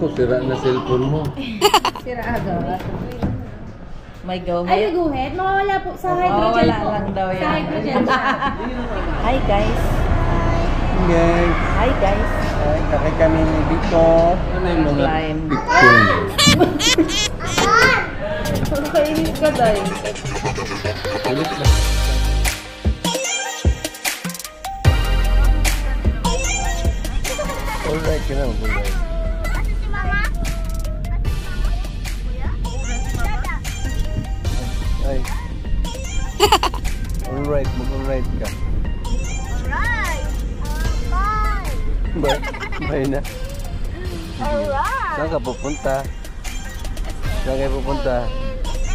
ko, sira na cellphone mo. Sira agad. May go. Ay, may guhit? Mawawala po sa hydrogen wala po. lang daw yan. Sa hydrogen siya. Hi guys. Guys. Hi guys. Ay, kakay kami ni Victor. Ano yung mga Slime. picture? Kainis ka dahil. Ulit lang. Alright, ka na. Alright. Ay. Alright, mag-alright ka. Alright. Bye. Bye na. Alright. Saan ka pupunta? Saan kayo pupunta?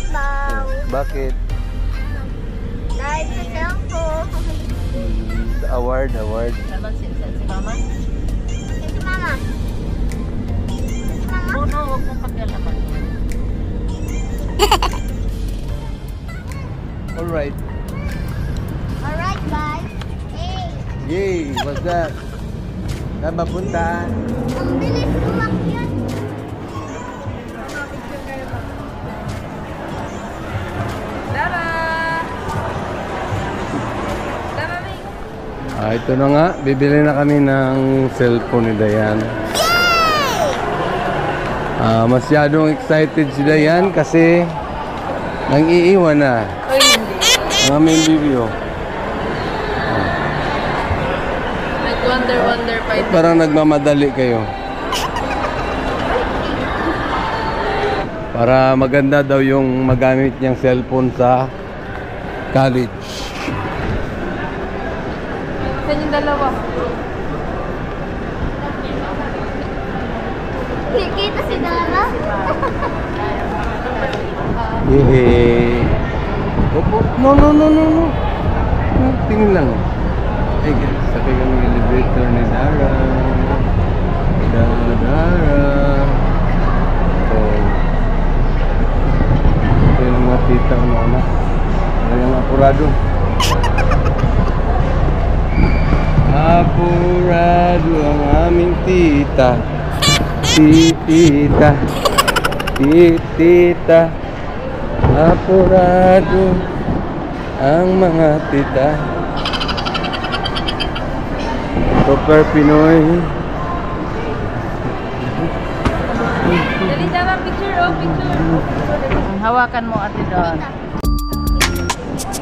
Bye. Bakit? Dahil sa cellphone. Award. Naman si Mama? Si Mama. Si Mama. No, huwag mong pakialaman. Alright. Alright, bye. Hey. Yay! What's that? Saan mapunta? Ang bilis umakyat. Ito na nga. Bibili na kami ng cellphone ni Dayan. Masyadong excited si Dayan kasi nang iiwan na. Ay, hindi. Ang aming video. Nag-wonder pa ito. Parang nagmamadali kayo. Para maganda daw yung magamit niyang cellphone sa college. Saan yung dalawa? Kikita si Dara. Yehey! Opo. No. Tingin lang. Ay, sakay kami ng elevator ni Dara. Dara. Ito yung mga tita mo anak. Ang apurado. Apurado ang aming tita. Tita. Apurado ang mga tita. Super Pinoy. Dali Dara, picture. Hawakan mo ate doon.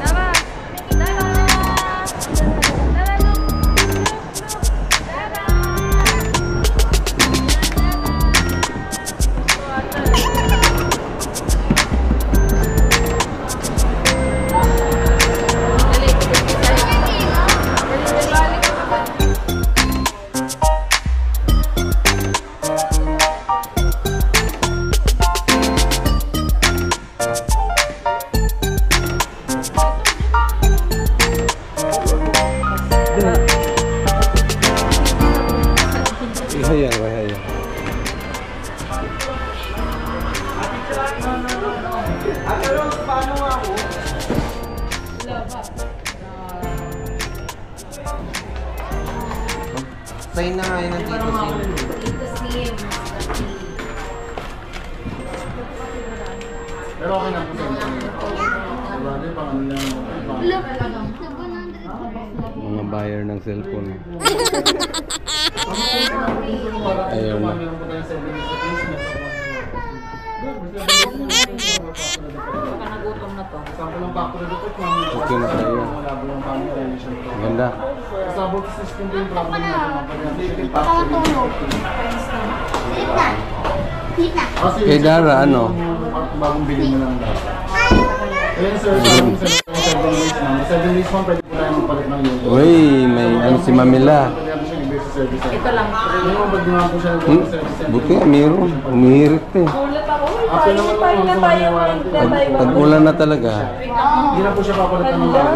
Dara! Hayang. Sign na nga yun ang Tito Sim. Pero okay na po sa inyo. Grabe, pang Mga buyer ng cellphone. Ayaw na. Nagutom na to. Sample ng back to the report. Okay na tayo. Ganda. Sabot system din yung problem natin. Kay Dara, ano? Bagong bilhin mo lang Dara. Ayun sir, sabi sa 7 days na. 7 days mo, pwede po tayo magpalit ng yun. Uy, may ano si Mamila. Ito lang. Yung ba't nga po siya ng Buti, mayroon. Umihirit eh. Ulit ako. After naman po, ang Pag-ulan na talaga. hindi na po siya papalitan ng bago.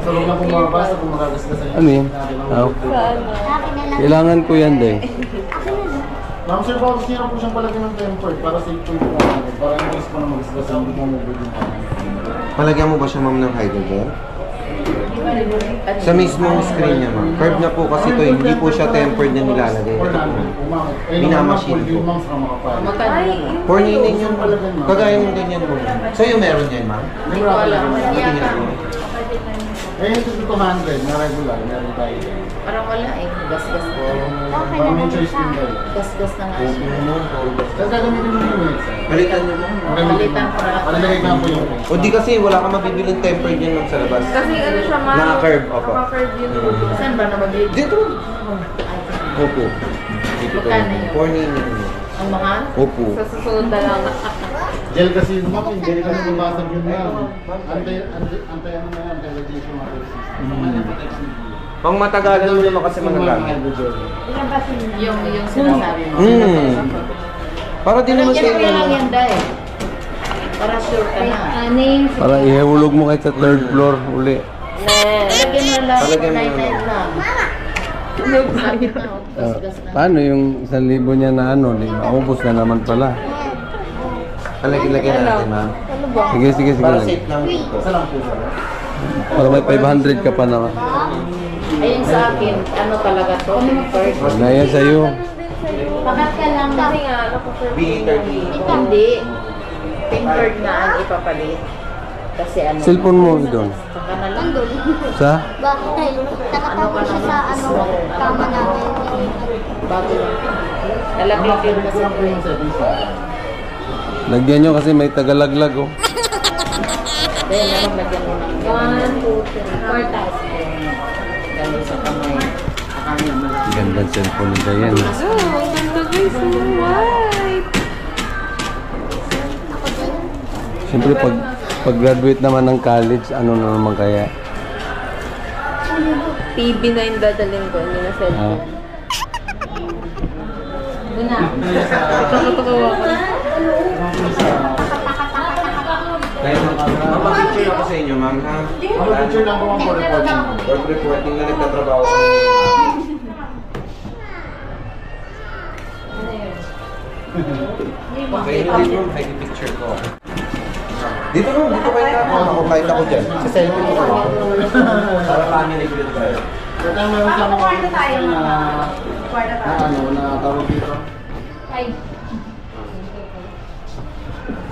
Sa loob na po makabasa kung magagasgas sa inyo. Ano yun? Kailangan ko yan day. Ma'am sir, bakit gusto niyo po siyang palagyan ng tempered para safe po yung natin. Para yung risk po na magasgas hindi mo mabili yung Palagyan mo ba siya ma'am ng hydrogen? Sa mismong screen niya, ma'am. Curve na po kasi ito, hindi po siya tempered na nilalagay. Minamachine po. Magkano? 499 yun. Kagaya ng ganyan po. Sa'yo meron yan, ma'am? Hindi ko alam. Tingnan Yata. mo. Eh, ito 200 na regular, meron tayo. Parang wala eh. Gas-gas ko. Parang may choice din kayo. Gas-gas na nga siya. Tapos gagamitin mo yung mix. Balikan mo, ma'am. Palitan ko na lang. Palalagay ka po yung mix. O di kasi wala ka mabibilang tempered yan, ma'am, sa labas. Kasi ano siya ma? Naka-curve, opo. Naka-curve yun. Saan ba nababili? Dito. Opo. Dito po. Magkano yun? 499. Ang mahal? Opo. Sa susunod na lang. Gel kasi yun, ma'am. Gel kasi bumasag yun na. Antay ano na yan, kaya nag-issue yung mga Pang matagalan mo naman kasi magagamit. Yung sinasabi mo. Para din naman Yan sa'yo. kaya lang yan dahil. Para sure ka na. Para ihulog mo kahit sa third floor uli. Lagyan mo lang. Palagyan mo 99 lang. lang. Gas-gas na. Paano yung 1,000 niya na ano, di maubos na naman pala. Lagyan natin, ma'am. Ano ba? Sige. Para safe lang po. Isa lang po siya. Para may 500 ka pa naman. Ayun sa akin, ano talaga to? First. Wala yan sa'yo. Pakat ka lang. Kasi nga, B30. Hindi. Tempered nga ang ipapalit. Kasi ano. Cellphone mo doon. Saka na lang. Sa? Bakit? Nakatapo siya sa kama namin. Bago lang. Nalaglag yun kasi. yung settings na. Lagyan nyo kasi may tagalaglag oh. Dahil naman lagyan mo ng 1, 2, 3, 4 times. Ganun sa kamay. Akanya malaki. Ganda ng cellphone ni Dayan. Siyempre pag graduate naman ng college, ano na naman kaya? TV na yung dadalhin ko, hindi na cellphone. Doon na. Tututuwa ko. Mapapicture ako sa inyo, ma'am, ha? Picture lang po ang for reporting. For reporting na nagtatrabaho ko. Okay, dito, may picture ko. Dito kayo na. Ako kahit ako dyan. Sa selfie ko kayo. Para family view tayo. Kaya meron sa mga na ano, na tawag dito.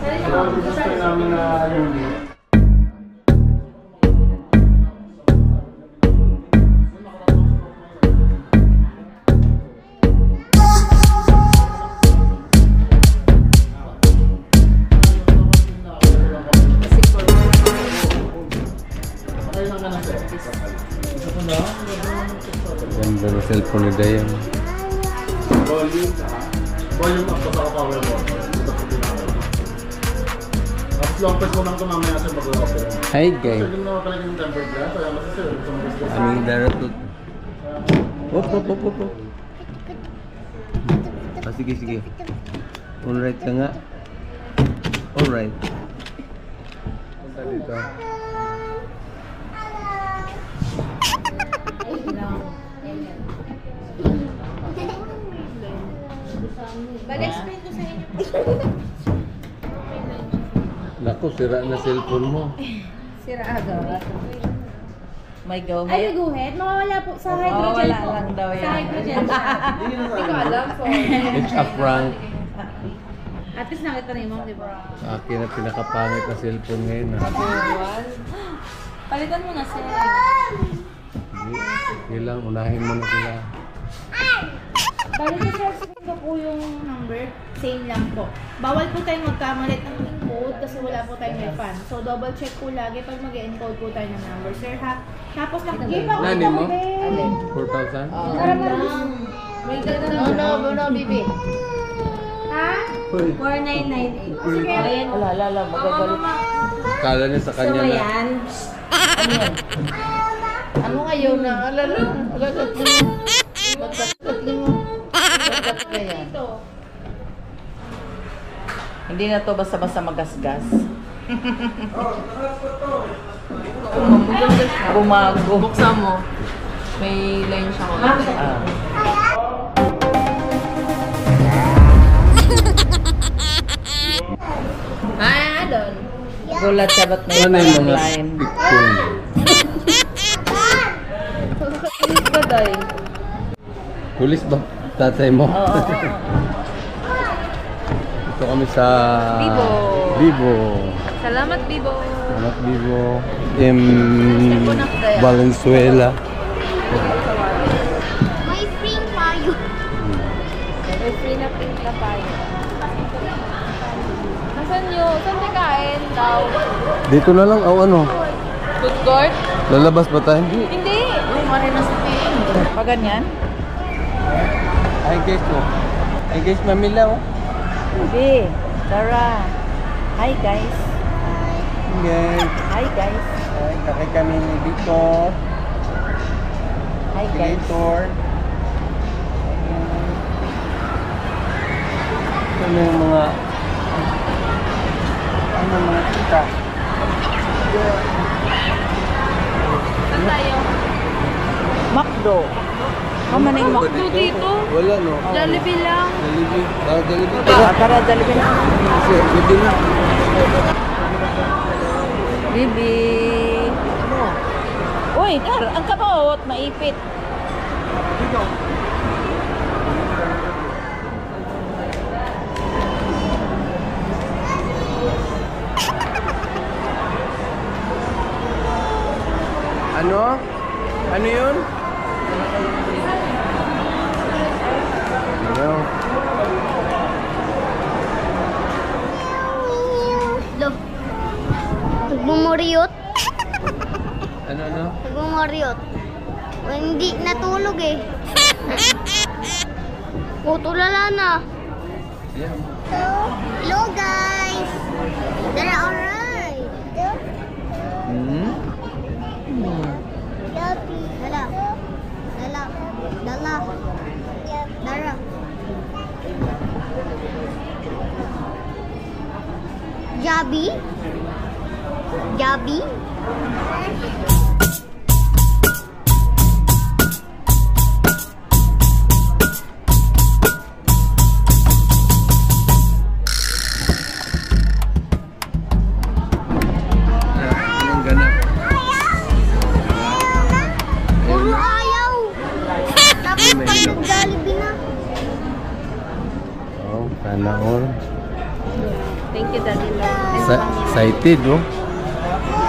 Gusto namin na unit. Ganda ng cellphone ni Dayan. Volume up sa power button. Tapos long press mo lang ito mamaya sa mag-open. Hi guys. Sir, na pala yung tempered glass. Kaya kasi sir, gusto mo gusto. Aming daratot. Op. Ah, sige. Alright ka nga. Alright. Punta dito. Bag-explain ko sa inyo. Naku, sira na cellphone mo. Sira agad. May go Ay, ahead. guhit. Mawawala po sa hydrogel Mawawala po. lang daw yan. Sa hydrogel siya. Hindi ko alam. It's a prank. At least nakita na yung mom, di ba? Sa akin na pinakapangit na cellphone ngayon. Palitan mo na sir. Sige lang, unahin mo na sila. Bali sa sir, ko po yung number. Same lang po. Bawal po tayong magkamalit ng encode kasi wala po tayong refund. So double check po lagi pag mag-encode po tayo ng number, sir ha. Tapos give ako Nani mo? Alin? 4,000? Para mabilis. May ganda No, bibi. Ha? 4998. Sige. Ayan. Wala, magagalit. Kala niya sa kanya na. Yan. Ano ngayon na? Alala, magkakatli mo. Magkakatli yan. Hindi na to basta-basta magasgas. Bumago. Buksan mo. May line siya ko. Doon. Gulat sa ba't may Ano yung mga line. picture? Day. Pulis ba tatay mo? Oo. Ito kami sa Bibo. Bibo. Salamat, Bibo. Anak Bibo. Valenzuela. May free payo. May free na pink na tayo. Nasaan nyo? Saan tayo kain? Daw. Dito na lang, ano? Food court? Lalabas ba tayo? Hindi. Uy, mali na sa pink. Pa ganyan? Ay guys po. Ay guys, mamila oh. Hindi. Tara. Hi guys. Guys. Hi guys. Ay, kakay kami ni Victor. Hi guys. Victor. Ano yung mga kita? Saan tayo? Macdo. Kamaning Macdo dito. Wala no. Jollibee lang. Jollibee. Jollibee. Tara, Jollibee na. Kasi, pwede na. Bibi. Uy, tara. Ang kabot. Maipit. Ano? Ano yun? Ano? Lo. Nagmumuriyot. Ano? Nagmumuriyot. Hindi natulog eh. Tulala na. Yeah. Hello guys. They're alright. Hmm? Dala. Dala. Dala. Dara. Jabi. Jabi. Anong ganap? Puro ayaw. Tapos pag Jollibee na. Oh, sana all. Thank you, Daddy. Excited oh.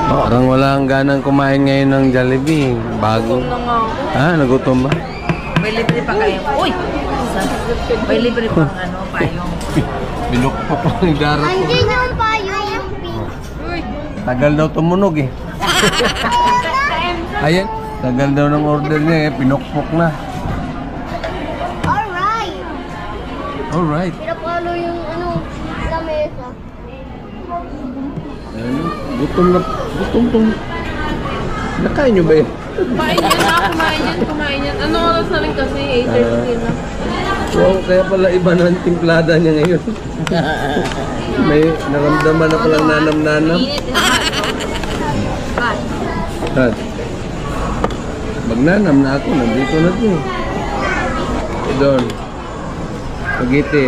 Parang wala ang ganang kumain ngayon ng Jollibee. Bago. Na nga ako. Ah, nagutom ba? May libre pa kayo. Uy! May libre pang payong. Bilok pa pa ng darap ko. Andiyan yung payo. Uy! Tagal daw tumunog eh. Ayan, tagal daw ng order niya eh. Pinokpok na. Alright. Alright. Pinapalo yung lamesa. Ano? Gutom na. Gutom tong. Nakain nyo ba yun? Kumain yan na, kumain yan. Ano oras na rin kasi? 8:30 na. Wow, kaya pala iba na ang timplada niya ngayon. May naramdaman na palang nanam-nanam. Tad. Magnanam na ako, nandito na to. Doon. Pagiti.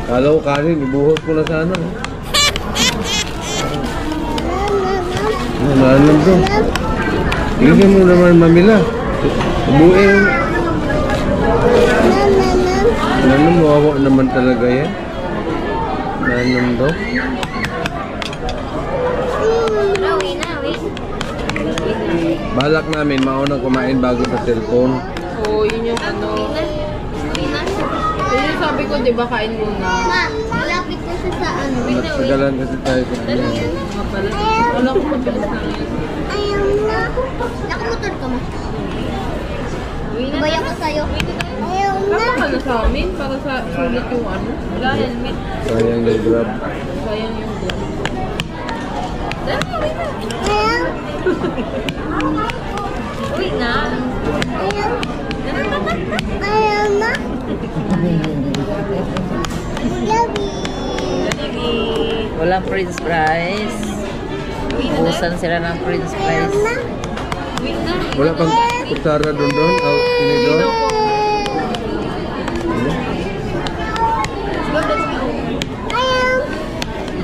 Kala ko kanin, ibuhos ko na sana. Nanam to. Hindi mo naman mamila. Ubuin. Nanam, wawa naman talaga yan. Nanam daw. Balak namin, maunang kumain bago sa cellphone. Oo, yun yung Yun yung sabi ko, di ba, kain muna. Ma, malapit na siya sa Matsagalan kasi tayo sa kanya. Nga pala. Wala ko mabilis na ngayon. Ayaw na. Nakamotor ka mo. Babaya ko sa'yo. Ayaw na. Kama ka na sa amin para sa sulit yung Wala, helmet. Sayang yung grab. Sayang yung grab. Ayaw. Uy na. Ayaw. Ayaw na. Jollibee. Walang french fries. Ubusan sila ng french fries. Wala pang kutsara doon. Oh, ini doon. Ayaw.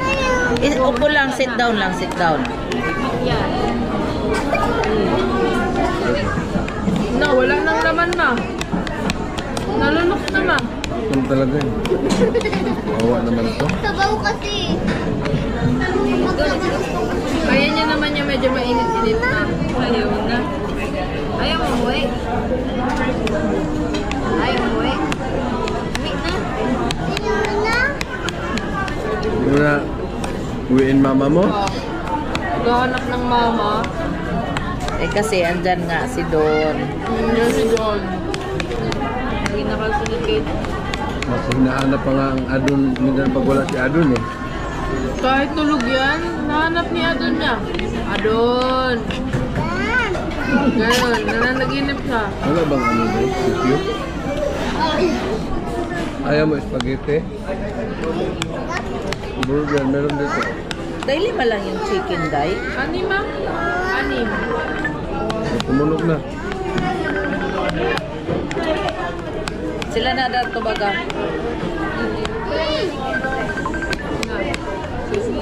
Ayaw. Upo lang, sit down lang, sit down. No, wala nang laman ma. Nalunok na ma. Ito talaga eh. Bawa naman to. Sabaw kasi. Kaya niya naman niya medyo mainit-init na. Ayaw na. Ayaw mo, uwi. Ayaw mo, uwi. Uwi na. Hindi mo na uwiin mama mo? Gahanap ng mama. Eh kasi andyan nga si Don. Yan si John. Hindi nakasunod kayo. Mas hinahanap pa nga ang Adon minsan pag wala si Adon eh. Kahit tulog yan, nahanap ni Adon niya. Adon! Ganun, nananaginip siya. Wala bang ano ba? Sityo? Ayaw mo spaghetti? Burger, meron dito. Daily ba lang yung chicken dye? Anim ma? Anim. Tumunog na. Sila na dato baga.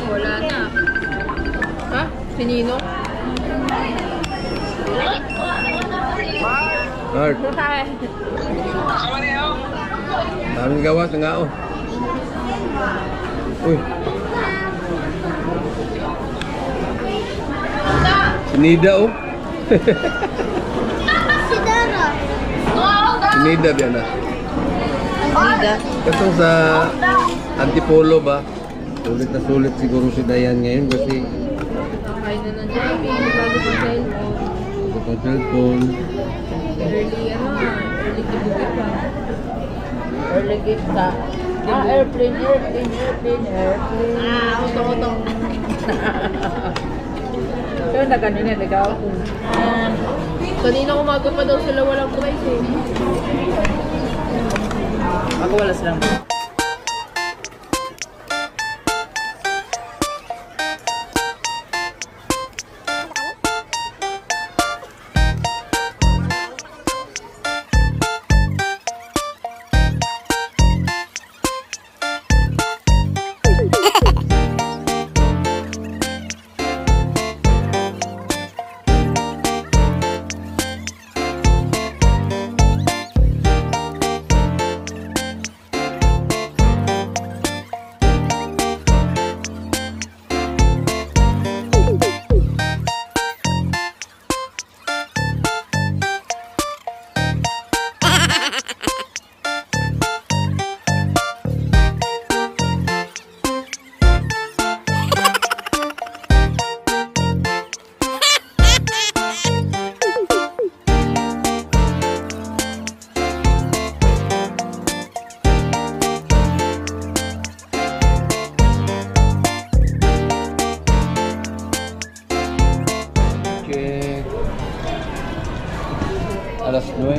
Wala na. Ha? Sinino? Art, daming gawas nga oh. Uy. Sinida oh. Si Dara. Sinida ba na? Nida. Katong sa Antipolo ba? Sulit na sulit siguro si Dayan ngayon kasi Ay na ng driving, bago sa cellphone. ito pang cellphone. Early early kibugit pa. Early gift ka. Airplane. Utong-utong. Pero na kanina, ikaw. Kanina umaga pa daw sila walang price eh. Ako wala silang. Alas 9.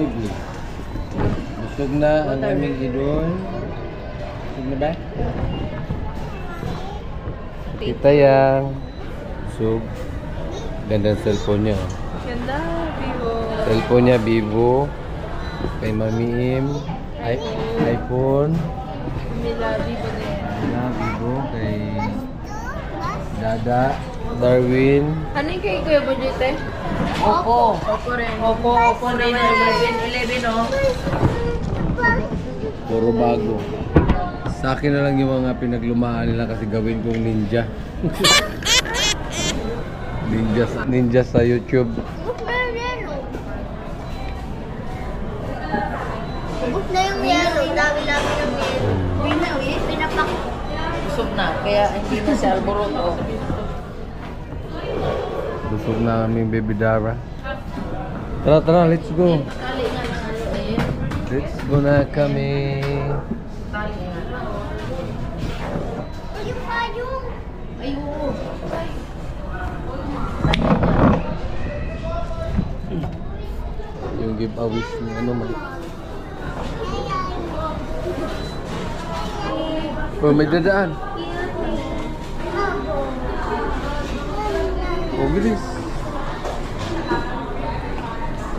Busog na ang aming idol. Busog na ba? Kita yang busog. Ganda ng cellphone niya. Oh. Ganda, Vivo. Cellphone niya Vivo. Kay Mami Im. iPhone. Nila, Vivo din. Na Vivo. Kay Dada. Darwin. Ano yung kay Kuya Budget eh? Opo. Opo rin. Opo rin. 11 oh. Puro bago. Sa akin na lang yung mga pinaglumaan nila kasi gawin kong ninja. ninja sa YouTube. Ubus na yung yellow. Dami-dami ng yellow. Pinapak. Busog na. Kaya hindi na siya alboroto. Busog na aming baby Dara. Tara, let's go. Let's go na kami. Yung payong. Ayun. Yung giveaways ni ano man. Oh, may dadaan. Oh, bilis.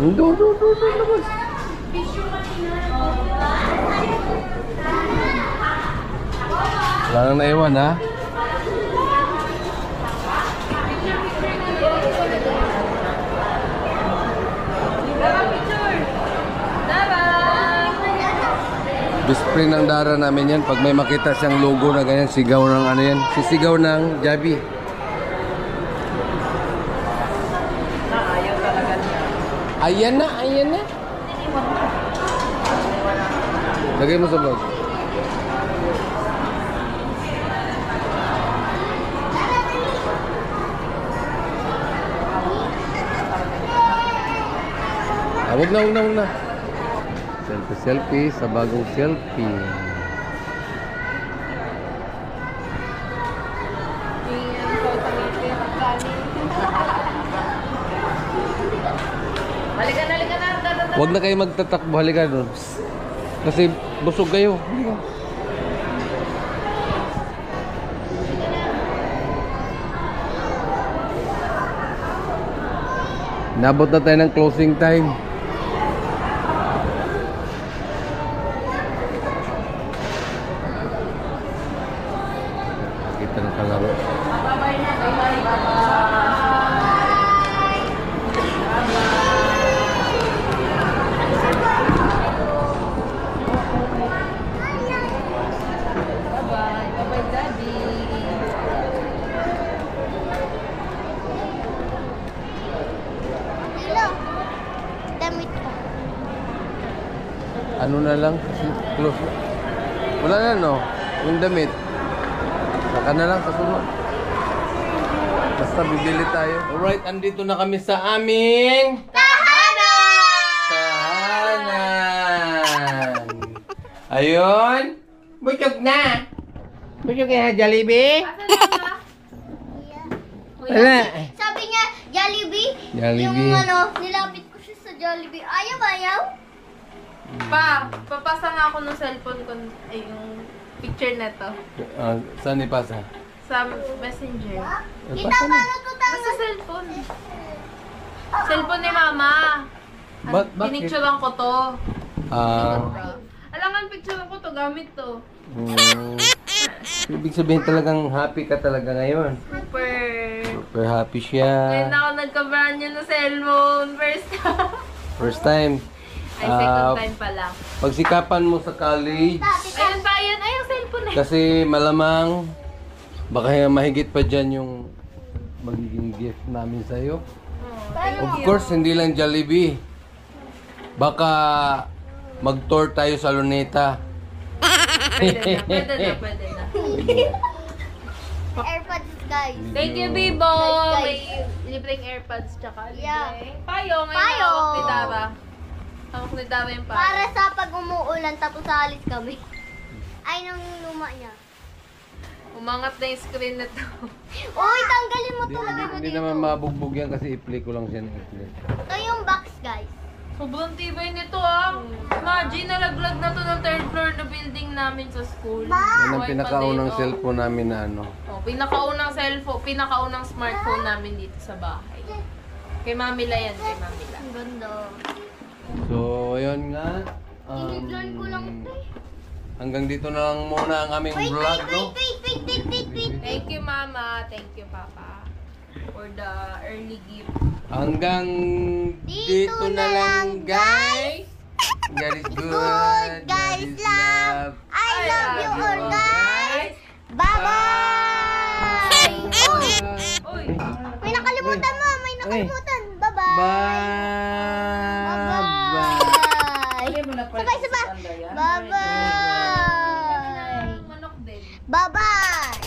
Doon, labas. Wala nang naiwan, ha? Best friend ng Dara namin yan. Pag may makita siyang logo na ganyan, sigaw ng ano yan. Sisigaw ng Javi. Ayaw talaga niya. Ayan na, ayan na. Lagay mo sa vlog. Huwag na, huwag na, huwag na. Selfie, selfie sa bagong selfie. Halika na, halika na. Huwag na kayo magtatakbo, halika doon. Kasi busog kayo. Halika. Nabot na tayo ng closing time. Kita na kalaro. Bye-bye na. Bye-bye. Bye-bye. Bye-bye, Daddy. Hello. Damit ko. Ano na lang? Kasi close na. Wala na, no? Yung damit. Saka na lang, kasunod. Basta bibili tayo. Alright, andito na kami sa aming... Tahanan! Ayun! Busog na! Busog na, Jollibee? Wala. Sabi niya, Jollibee. Jollibee. Yung ano, nilapit ko siya sa Jollibee. Ayaw. Pa, papasa nga ako ng cellphone ko, ay yung picture na to. Saan ipasa? Sa messenger. Kita pa na to Basta cellphone. Cellphone ni Mama. Bakit? Pinicturean ko to. Alam nga, picturean ko to, gamit to. Ibig sabihin talagang happy ka talaga ngayon. Super happy siya. Ngayon ako nagka-brand new na cellphone. First time. Ay, second time pala. Pagsikapan mo sa college. Ayun pa, ayun. Ay, yung cellphone eh. Kasi malamang baka mahigit pa dyan yung magiging gift namin sa'yo. Of course, hindi lang Jollibee. Baka mag-tour tayo sa Luneta. Pwede na. AirPods, guys. Thank you, Bibo! May libreng AirPods tsaka Yeah. libreng payo. Ngayon Payo. hawak ni Dara. Hawak ni Dara yung payo. Para sa pag umuulan tapos alis kami. Ay, nang luma niya. Umangat na yung screen na to. Uy, tanggalin mo talaga mo Hindi dito. naman mabugbog yan kasi i-play ko lang siya ng i-play. Ito yung box, guys. Sobrang tibay nito ah. Imagine, nalaglag na to ng third floor na building namin sa school. Yan ang Buhay pa pinakaunang dito. cellphone namin na ano. Oh, pinakaunang cellphone, pinakaunang smartphone namin dito sa bahay. Kay Mamila yan, kay Mamila. Ang ganda. So, ayun nga. Tiniglan ko lang ito eh. Hanggang dito na lang muna ang aming Wait, vlog, no? wait. Thank you, Mama. Thank you, Papa. For the early gift. Hanggang dito na lang, guys. God is good. Good, guys, God is love. I love you all, guys. Bye-bye. Uy! May nakalimutan mo. May nakalimutan. Bye-bye. Bye. Bye-bye. Sabay. Bye-bye. Manok din. Bye-bye.